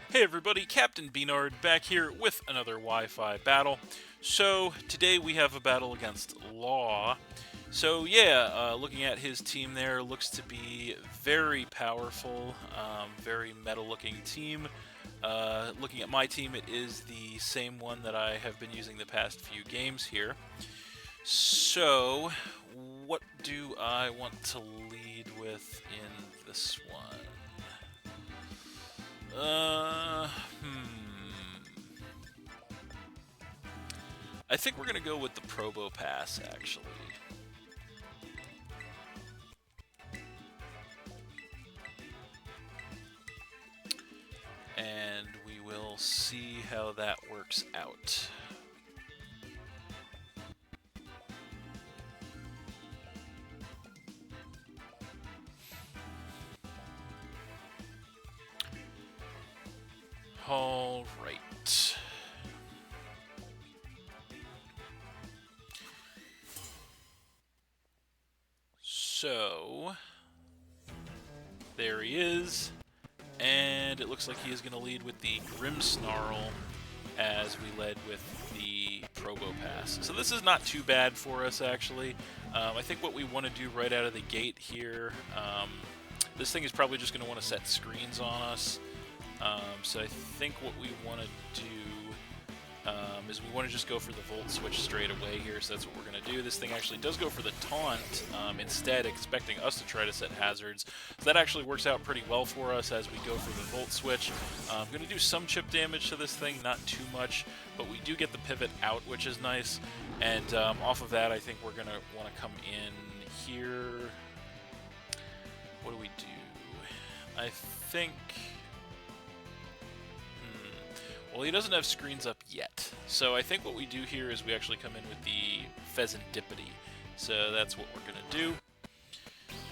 Hey everybody, Captain B-Nard back here with another Wi-Fi battle. So today we have a battle against Law. So yeah, looking at his team there, looks to be very powerful, very meta-looking team. Looking at my team, it is the same one that I have been using the past few games here. So, what do I want to lead with in this one? I think we're going to go with the Probo Pass, actually. And we will see how that works out. All right. So, there he is. And it looks like he is going to lead with the Grimmsnarl as we led with the Probo Pass. So this is not too bad for us, actually. I think what we want to do right out of the gate here, this thing is probably just going to want to set screens on us. So I think what we want to do is we want to just go for the Volt Switch straight away here, so that's what we're going to do. This thing actually does go for the Taunt instead, expecting us to try to set hazards. So that actually works out pretty well for us as we go for the Volt Switch. I'm going to do some chip damage to this thing, not too much, but we do get the pivot out, which is nice. And off of that, I think we're going to want to come in here. What do we do? I think... Well, he doesn't have screens up yet. So I think what we do here is we actually come in with the Pheasantipity. So that's what we're going to do.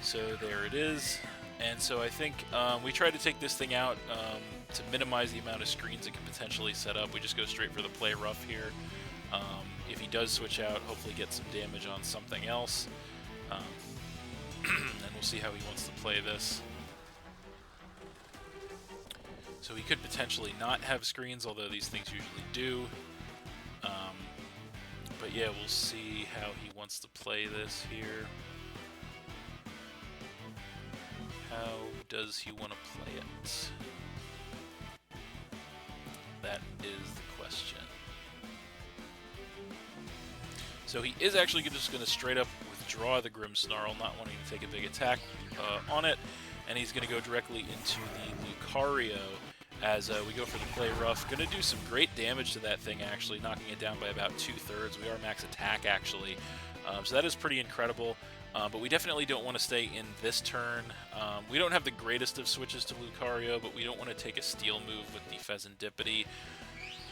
So there it is. And so I think we try to take this thing out to minimize the amount of screens it can potentially set up. We just go straight for the play rough here. If he does switch out, hopefully get some damage on something else. And we'll see how he wants to play this. So he could potentially not have screens, although these things usually do. But yeah, we'll see how he wants to play this here. How does he want to play it? That is the question. So he is actually just going to straight up withdraw the Grimmsnarl, not wanting to take a big attack on it. And he's going to go directly into the Lucario as we go for the play rough. Going to do some great damage to that thing, actually, knocking it down by about 2/3. We are max attack, actually. So that is pretty incredible. But we definitely don't want to stay in this turn. We don't have the greatest of switches to Lucario, but we don't want to take a steal move with the Pheasantipity.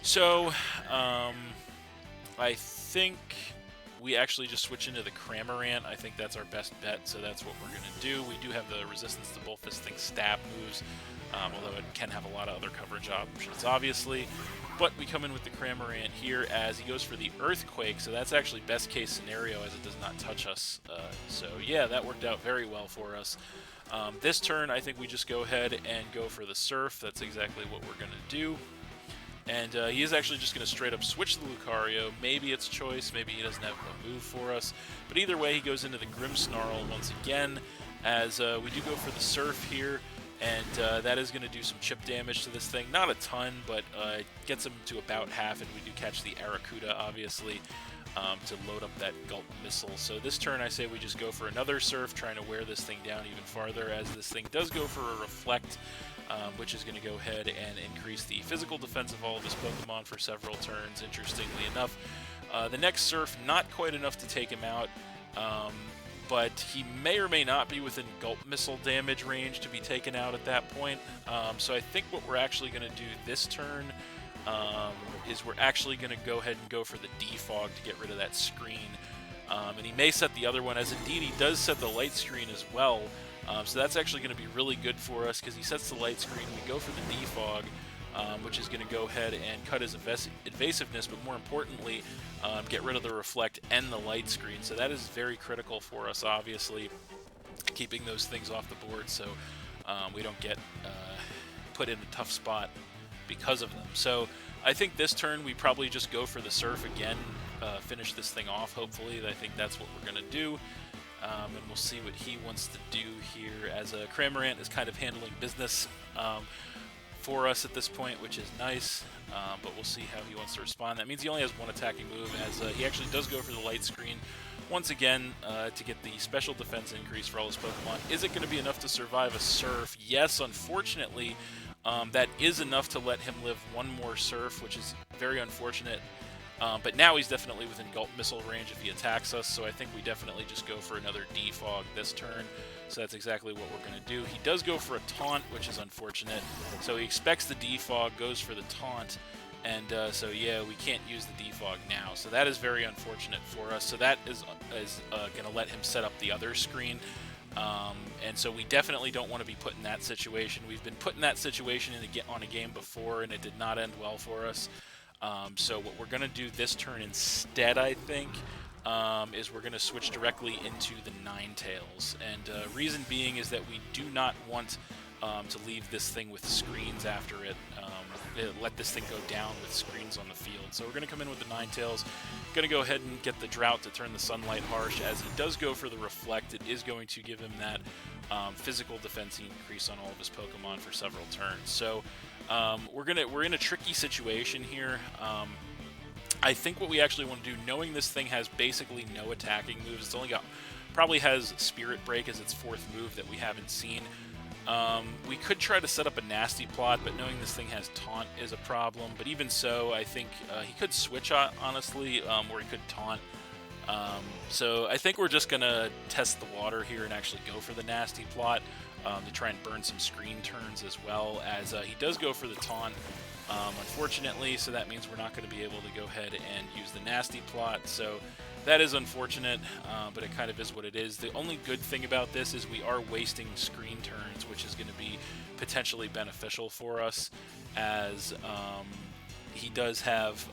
So, I think we actually just switch into the Cramorant. I think that's our best bet, so that's what we're going to do. We do have the resistance to both this thing's stab moves, although it can have a lot of other coverage options, obviously. But we come in with the Cramorant here as he goes for the Earthquake, so that's actually best case scenario as it does not touch us. So yeah, that worked out very well for us. This turn, I think we just go ahead and go for the Surf. That's exactly what we're going to do. And he is actually just going to straight up switch the Lucario. Maybe it's choice, maybe he doesn't have a move for us. But either way, he goes into the Grimmsnarl once again, as we do go for the Surf here. And that is going to do some chip damage to this thing. Not a ton, but it gets him to about half, and we do catch the Arrokuda, obviously, to load up that Gulp Missile. So this turn, I say we just go for another Surf, trying to wear this thing down even farther, as this thing does go for a Reflect, which is going to go ahead and increase the physical defense of all of his Pokemon for several turns, interestingly enough. The next Surf, not quite enough to take him out, but he may or may not be within Gulp Missile damage range to be taken out at that point. So I think what we're actually going to do this turn is we're actually going to go ahead and go for the Defog to get rid of that screen. And he may set the other one, as indeed he does set the light screen as well. So that's actually going to be really good for us, because he sets the light screen, we go for the Defog, which is going to go ahead and cut his evasiveness, but more importantly, get rid of the Reflect and the light screen. So that is very critical for us, obviously, keeping those things off the board so we don't get put in a tough spot because of them. So I think this turn we probably just go for the Surf again, finish this thing off, hopefully. I think that's what we're going to do. And we'll see what he wants to do here, as Cramorant is kind of handling business for us at this point, which is nice. But we'll see how he wants to respond. That means he only has one attacking move, as he actually does go for the Light Screen once again to get the special defense increase for all his Pokemon. Is it going to be enough to survive a Surf? Yes, unfortunately. That is enough to let him live one more Surf, which is very unfortunate. But now he's definitely within Gulp Missile range if he attacks us, so I think we definitely just go for another Defog this turn. So that's exactly what we're going to do. He does go for a Taunt, which is unfortunate. So he expects the Defog, goes for the Taunt, and so yeah, we can't use the Defog now. So that is very unfortunate for us. So that is going to let him set up the other screen. And so we definitely don't want to be put in that situation. We've been put in that situation on a game before, and it did not end well for us. So what we're going to do this turn instead, I think, is we're going to switch directly into the Ninetales. And reason being is that we do not want to leave this thing with screens after it. Let this thing go down with screens on the field. So we're going to come in with the Ninetales. Going to go ahead and get the Drought to turn the Sunlight harsh. As he does go for the Reflect, it is going to give him that physical defense increase on all of his Pokemon for several turns. So we're in a tricky situation here. I think what we actually want to do, knowing this thing has basically no attacking moves, it's only probably has Spirit Break as its fourth move that we haven't seen. We could try to set up a Nasty Plot, but knowing this thing has Taunt is a problem. But even so, I think he could switch, honestly, or he could Taunt. So I think we're just going to test the water here and actually go for the Nasty Plot to try and burn some screen turns, as well as he does go for the Taunt, unfortunately, so that means we're not going to be able to go ahead and use the Nasty Plot. So that is unfortunate, but it kind of is what it is. The only good thing about this is we are wasting screen turns, which is going to be potentially beneficial for us, as he does have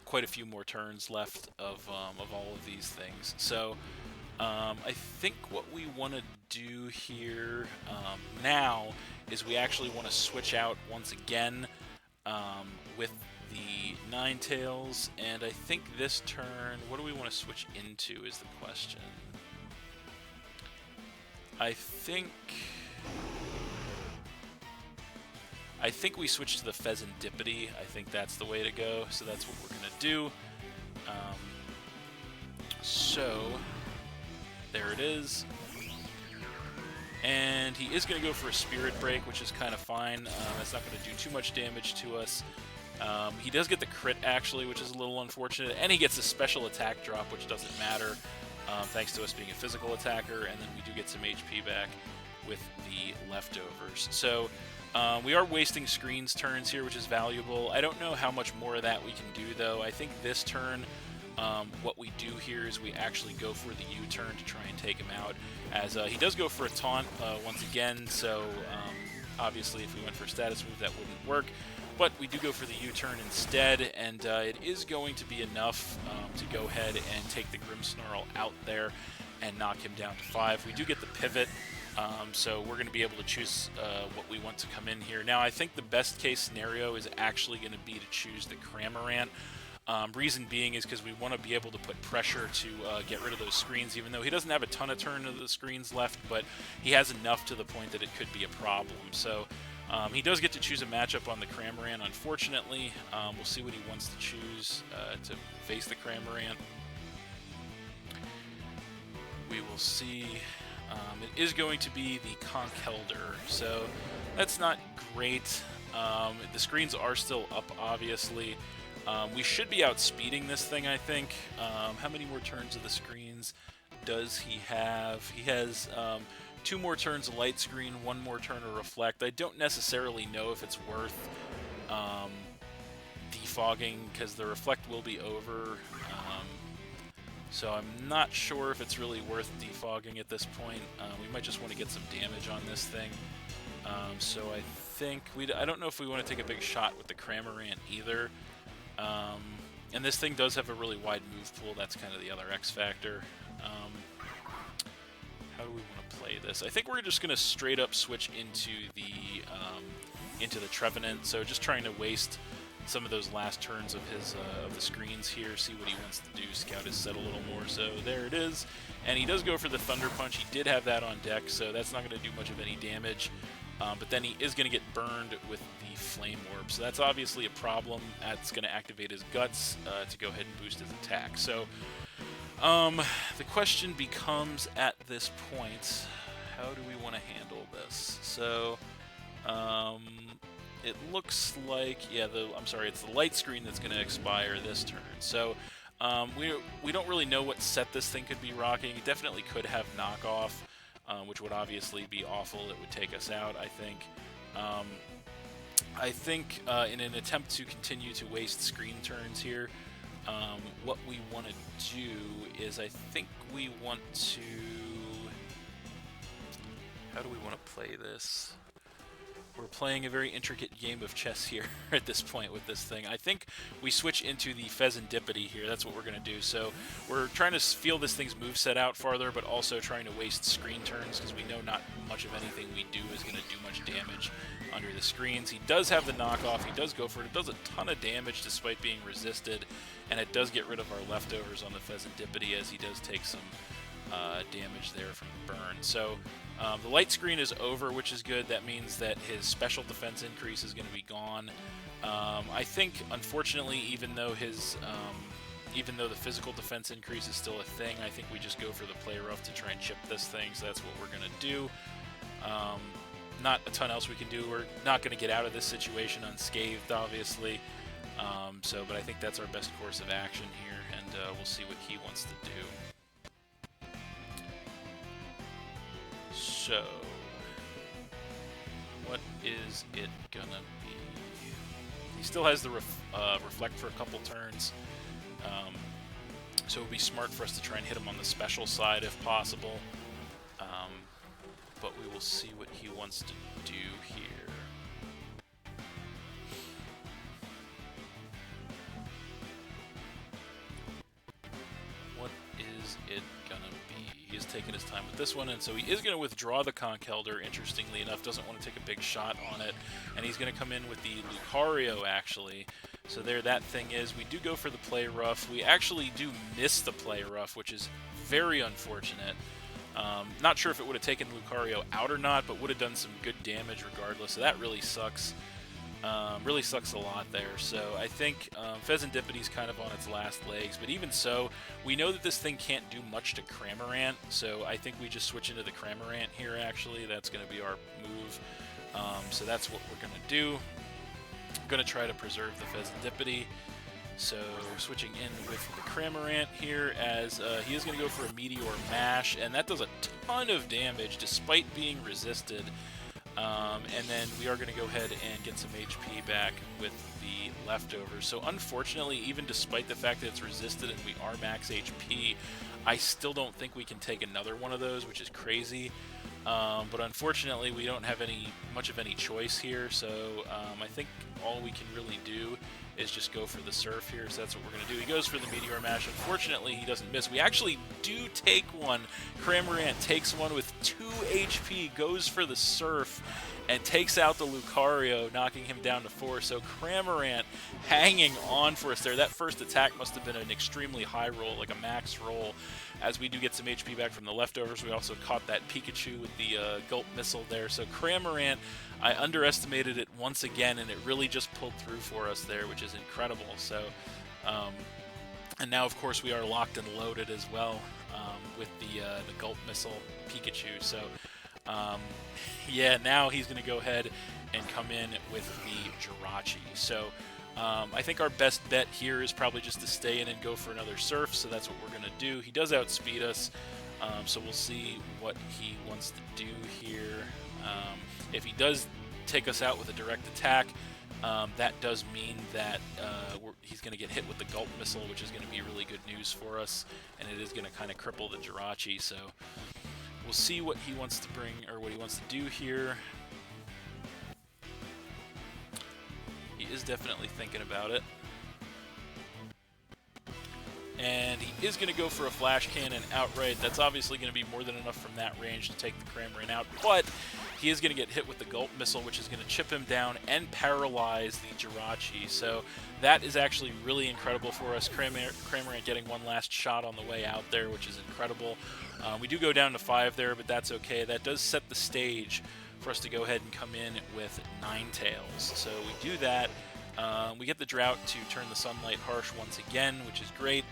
quite a few more turns left of all of these things. So I think what we want to do here now is we actually want to switch out once again with the Ninetales, and I think this turn, what do we want to switch into is the question. I think we switch to the Pheasantipity. I think that's the way to go, so that's what we're going to do. So there it is. And he is going to go for a Spirit Break, which is kind of fine. That's not going to do too much damage to us. He does get the crit, actually, which is a little unfortunate. And he gets a special attack drop, which doesn't matter, thanks to us being a physical attacker. And then we do get some HP back with the leftovers. So we are wasting screens turns here, which is valuable. I don't know how much more of that we can do, though. I think this turn, what we do here is we actually go for the U-turn to try and take him out, as he does go for a Taunt once again. So obviously if we went for a status move, that wouldn't work. But we do go for the U-turn instead, and it is going to be enough to go ahead and take the Grimmsnarl out there and knock him down to 5. We do get the Pivot, so we're going to be able to choose what we want to come in here. Now, I think the best case scenario is actually going to be to choose the Cramorant. Reason being is because we want to be able to put pressure to get rid of those screens, even though he doesn't have a ton of turn of the screens left, but he has enough to the point that it could be a problem. So he does get to choose a matchup on the Cramorant, unfortunately. We'll see what he wants to choose to face the Cramorant. We will see. It is going to be the Conkeldurr, so that's not great. The screens are still up, obviously. We should be outspeeding this thing, I think. How many more turns of the screens does he have? He has 2 more turns of Light Screen, 1 more turn of Reflect. I don't necessarily know if it's worth defogging, because the Reflect will be over. So I'm not sure if it's really worth defogging at this point. We might just want to get some damage on this thing. So I think I don't know if we want to take a big shot with the Cramorant either. And this thing does have a really wide move pool. That's kind of the other X factor. How do we want to play this? I think we're just going to straight up switch into the into the Trevenant. So just trying to waste some of those last turns of his of the screens here, see what he wants to do. Scout his set a little more, so there it is. And he does go for the Thunder Punch. He did have that on deck, so that's not going to do much of any damage. But then he is going to get burned with the Flame Orb, so that's obviously a problem. That's going to activate his Guts to go ahead and boost his attack. So the question becomes at this point, how do we want to handle this? So it looks like, yeah, it's the light screen that's going to expire this turn. So we don't really know what set this thing could be rocking. It definitely could have knockoff, which would obviously be awful. It would take us out, I think. In an attempt to continue to waste screen turns here, what we want to do is, I think we want to... How do we want to play this? We're playing a very intricate game of chess here at this point with this thing. I think we switch into the Pheasantipity here. That's what we're going to do. So we're trying to feel this thing's moveset out farther, but also trying to waste screen turns because we know not much of anything we do is going to do much damage under the screens. He does have the knockoff. He does go for it. It does a ton of damage despite being resisted, and it does get rid of our leftovers on the Pheasantipity as he does take some damage there from the burn. So the light screen is over, which is good. That means that his special defense increase is going to be gone. I think, unfortunately, even though the physical defense increase is still a thing, I think we just go for the play rough to try and chip this thing. So that's what we're going to do. Not a ton else we can do. We're not going to get out of this situation unscathed, obviously. But I think that's our best course of action here, and we'll see what he wants to do. So, what is it gonna be? He still has the Reflect for a couple turns, so it would be smart for us to try and hit him on the special side if possible. But we will see what he wants to do here. What is it gonna be? He is taking his time with this one, and so he is going to withdraw the Conkeldurr, interestingly enough. Doesn't want to take a big shot on it, and he's going to come in with the Lucario, actually. So there that thing is. We do go for the play rough. We actually do miss the play rough, which is very unfortunate. Not sure if it would have taken Lucario out or not, but would have done some good damage regardless, so that really sucks. Really sucks a lot there. So I think Pheasantipity's kind of on its last legs, but even so, we know that this thing can't do much to Cramorant, so I think we just switch into the Cramorant here, actually. That's going to be our move. So that's what we're going to do. I'm going to try to preserve the Pheasantipity. So switching in with the Cramorant here, as he is going to go for a Meteor Mash, and that does a ton of damage despite being resisted. And then we are going to go ahead and get some HP back with the leftovers. So unfortunately, even despite the fact that it's resisted and we are max HP, I still don't think we can take another one of those, which is crazy. But unfortunately, we don't have much of any choice here. So I think all we can really do is just go for the Surf here, so that's what we're going to do. He goes for the Meteor Mash. Unfortunately, he doesn't miss. We actually do take one. Cramorant takes one with 2 HP, goes for the Surf, and takes out the Lucario, knocking him down to 4. So Cramorant hanging on for us there. That first attack must have been an extremely high roll, like a max roll, as we do get some HP back from the leftovers. We also caught that Pikachu with the Gulp Missile there. So Cramorant, I underestimated it once again, and it really just pulled through for us there, which is incredible. So, and now, of course, we are locked and loaded as well with the Gulp Missile Pikachu. So, yeah, now he's going to go ahead and come in with the Jirachi. So, I think our best bet here is probably just to stay in and go for another Surf, so that's what we're going to do. He does outspeed us, so we'll see what he wants to do here. If he does take us out with a direct attack, that does mean that he's going to get hit with the Gulp Missile, which is going to be really good news for us, and it is going to kind of cripple the Jirachi. So we'll see what he wants to bring, or what he wants to do here. He is definitely thinking about it. and he is going to go for a Flash Cannon outright. That's obviously going to be more than enough from that range to take the Cramorant out, but he is going to get hit with the Gulp Missile, which is going to chip him down and paralyze the Jirachi. So that is actually really incredible for us. Cramorant getting one last shot on the way out there, which is incredible. We do go down to 5 there, but that's okay. That does set the stage for us to go ahead and come in with Ninetales. So we do that. We get the Drought to turn the Sunlight Harsh once again, which is great.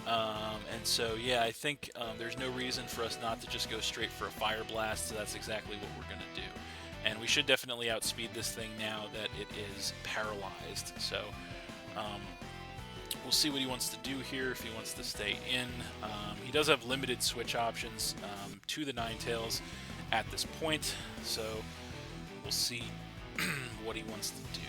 And so, yeah, I think there's no reason for us not to just go straight for a Fire Blast, so that's exactly what we're going to do. And we should definitely outspeed this thing now that it is paralyzed. So we'll see what he wants to do here, if he wants to stay in. He does have limited switch options to the Ninetales at this point, so we'll see what he wants to do.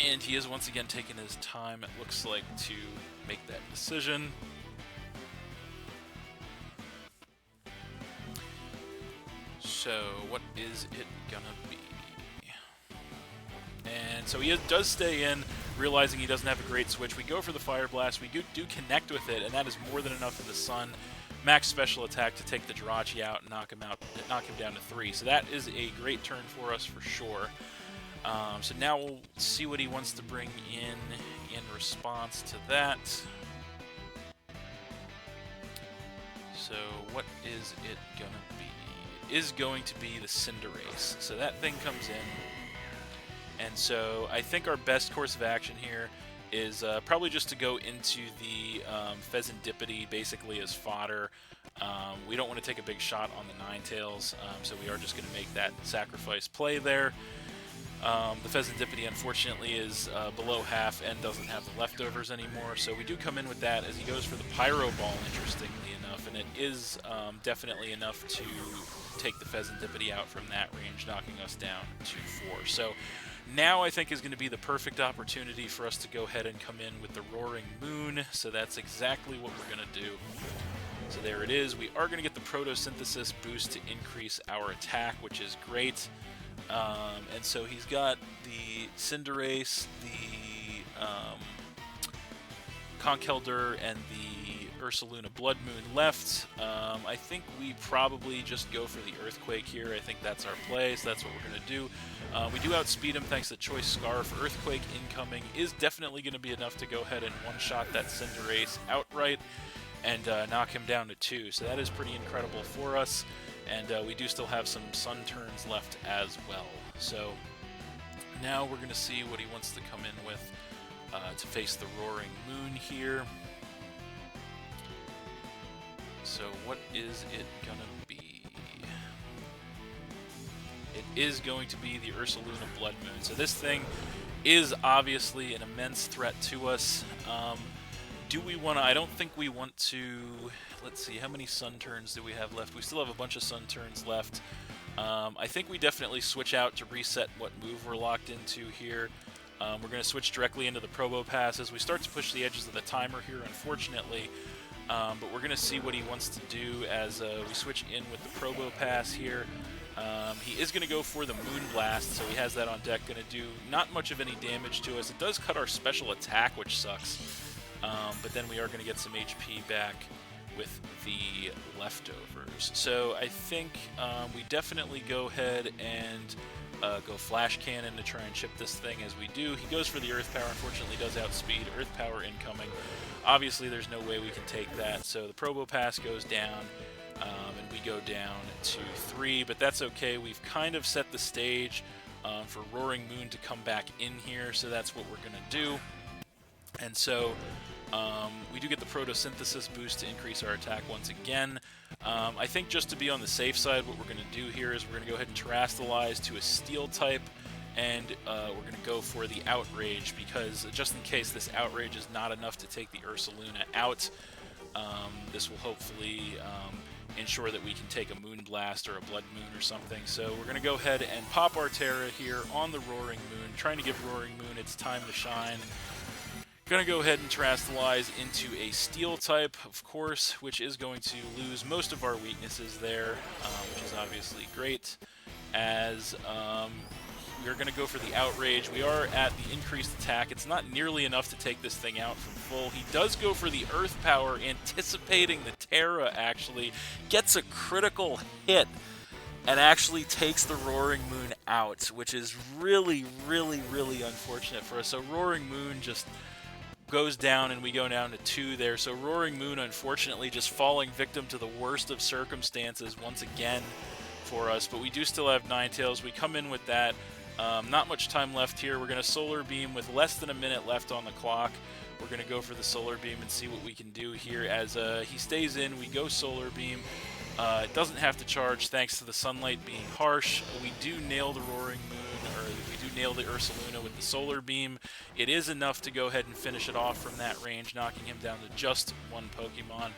And he is once again taking his time, it looks like, to make that decision. So, what is it gonna be? And so he does stay in, realizing he doesn't have a great switch. We go for the Fire Blast, we do connect with it, and that is more than enough for the Sun. Max special attack to take the Jirachi out and knock him down to 3. So that is a great turn for us for sure. So now we'll see what he wants to bring in response to that. So what is it gonna be? It is going to be the Cinderace. So that thing comes in. And so I think our best course of action here is probably just to go into the Pheasantipity basically as fodder. We don't want to take a big shot on the Ninetales, so we are just going to make that sacrifice play there. The Pheasantipity, unfortunately, is below half and doesn't have the leftovers anymore, so we do come in with that as he goes for the Pyro Ball, interestingly enough, and it is definitely enough to take the Pheasantipity out from that range, knocking us down to 4. So now I think is going to be the perfect opportunity for us to go ahead and come in with the Roaring Moon, so that's exactly what we're going to do. So there it is. We are going to get the Photosynthesis boost to increase our attack, which is great. And so he's got the Cinderace, the Conkeldurr, and the Ursaluna Blood Moon left. I think we probably just go for the Earthquake here. I think that's our play, so that's what we're going to do. We do outspeed him thanks to Choice Scarf. Earthquake incoming is definitely going to be enough to go ahead and one-shot that Cinderace outright and knock him down to 2. So that is pretty incredible for us. And we do still have some Sun turns left as well. So now we're going to see what he wants to come in with to face the Roaring Moon here. So what is it going to be? It is going to be the Ursaluna Blood Moon. So this thing is obviously an immense threat to us. Do we want to... I don't think we want to... Let's see, how many Sun turns do we have left? We still have a bunch of Sun turns left. I think we definitely switch out to reset what move we're locked into here. We're going to switch directly into the Probopass as we start to push the edges of the timer here, unfortunately. But we're going to see what he wants to do as we switch in with the Probopass here. He is going to go for the Moon Blast, so he has that on deck. Going to do not much of any damage to us. It does cut our special attack, which sucks. But then we are going to get some HP back with the leftovers. So I think we definitely go ahead and go Flash Cannon to try and chip this thing as we do. He goes for the Earth Power, unfortunately does outspeed. Earth Power incoming. Obviously there's no way we can take that, so the Probopass goes down, and we go down to 3, but that's okay. We've kind of set the stage for Roaring Moon to come back in here, so that's what we're going to do. And so we do get the Photosynthesis boost to increase our attack once again. I think just to be on the safe side, what we're going to do here is we're going to go ahead and Terastallize to a Steel type, and we're going to go for the Outrage, because just in case this Outrage is not enough to take the Ursaluna out, this will hopefully ensure that we can take a Moon Blast or a Blood Moon or something. So we're going to go ahead and pop our Terra here on the Roaring Moon, trying to give Roaring Moon its time to shine. Going to go ahead and Terastallize into a Steel type, of course, which is going to lose most of our weaknesses there, which is obviously great. as we are going to go for the Outrage. We are at the increased attack. It's not nearly enough to take this thing out from full. He does go for the Earth Power, anticipating the Terra, actually. Gets a critical hit and actually takes the Roaring Moon out, which is really, really, really unfortunate for us. So Roaring Moon just goes down, and we go down to 2 there. So Roaring Moon, unfortunately, just falling victim to the worst of circumstances once again for us. But we do still have Ninetales. We come in with that. Not much time left here. We're going to Solar Beam with less than a minute left on the clock. We're going to go for the Solar Beam and see what we can do here. As he stays in, we go Solar Beam. It doesn't have to charge thanks to the sunlight being harsh. We do nail the Roaring Moon, or we do nail the Ursaluna with the Solar Beam. It is enough to go ahead and finish it off from that range, knocking him down to just 1 Pokemon.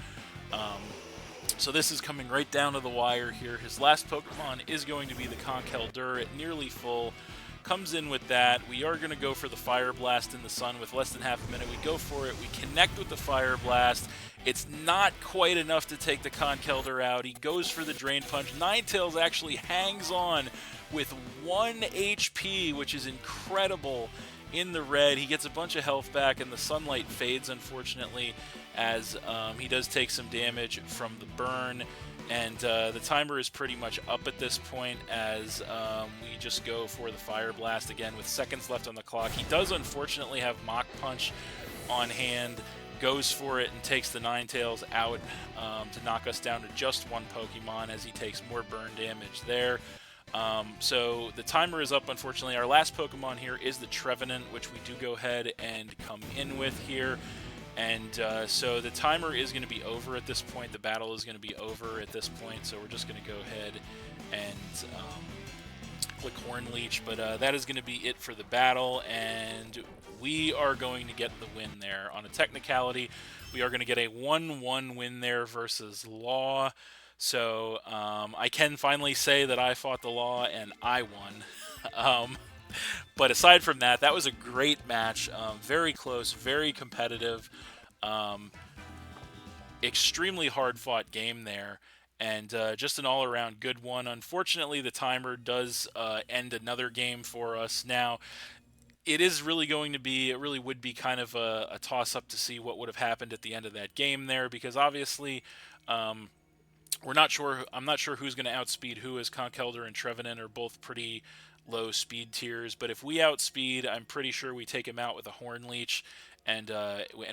So this is coming right down to the wire here. His last Pokemon is going to be the Conkeldurr at nearly full. Comes in with that. We are going to go for the Fire Blast in the sun with less than half a minute. We go for it. We connect with the Fire Blast. It's not quite enough to take the Conkeldurr out. He goes for the Drain Punch. Ninetales actually hangs on with 1 HP, which is incredible in the red. He gets a bunch of health back, and the sunlight fades, unfortunately, as he does take some damage from the burn. And the timer is pretty much up at this point, as we just go for the Fire Blast again with seconds left on the clock. He does unfortunately have Mach Punch on hand, goes for it and takes the Ninetales out to knock us down to just 1 Pokemon, as he takes more burn damage there. So the timer is up, unfortunately. Our last Pokemon here is the Trevenant, which we do go ahead and come in with here. And so the timer is going to be over at this point. The battle is going to be over at this point. So we're just going to go ahead and click Horn Leech. But that is going to be it for the battle. And we are going to get the win there. On a technicality, we are going to get a 1-1 win there versus Law. So I can finally say that I fought the Law and I won. But aside from that, that was a great match. Very close, very competitive. Extremely hard-fought game there. And just an all-around good one. Unfortunately, the timer does end another game for us. Now, it is really going to be, it really would be kind of a toss-up to see what would have happened at the end of that game there. Because obviously, we're not sure. I'm not sure who's going to outspeed who, as Conkeldurr and Trevenant are both pretty low speed tiers. But if we outspeed, I'm pretty sure we take him out with a Horn Leech, and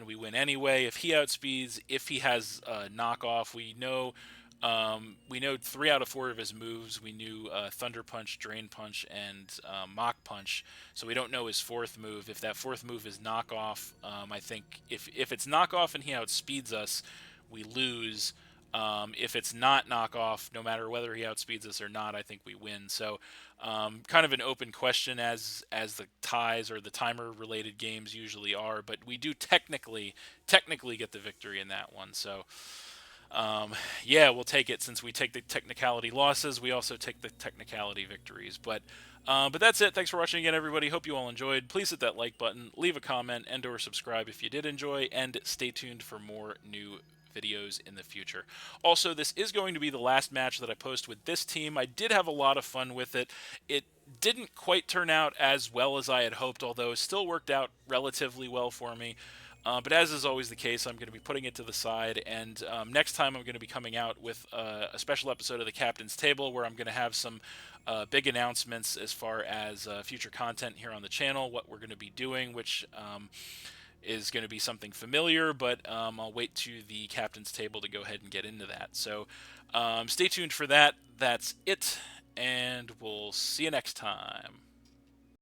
we win anyway. If he outspeeds, if he has knockoff, we know 3 out of 4 of his moves. We knew Thunder Punch, Drain Punch, and Mach Punch. So we don't know his 4th move. If that 4th move is knockoff, I think if it's knockoff and he outspeeds us, we lose. If it's not knockoff, no matter whether he outspeeds us or not, I think we win. So kind of an open question, as the ties or the timer related games usually are, but we do technically get the victory in that one. So yeah, we'll take it. Since we take the technicality losses, we also take the technicality victories. But that's it. Thanks for watching again, everybody. Hope you all enjoyed. Please hit that like button, leave a comment, and or subscribe if you did enjoy, and stay tuned for more new videos in the future. Also, this is going to be the last match that I post with this team. I did have a lot of fun with it. It didn't quite turn out as well as I had hoped, although it still worked out relatively well for me. But as is always the case, I'm going to be putting it to the side, and next time I'm going to be coming out with a special episode of the Captain's Table, where I'm going to have some big announcements as far as future content here on the channel, what we're going to be doing, which is going to be something familiar, but I'll wait to the Captain's Table to go ahead and get into that. So stay tuned for that. That's it, and we'll see you next time.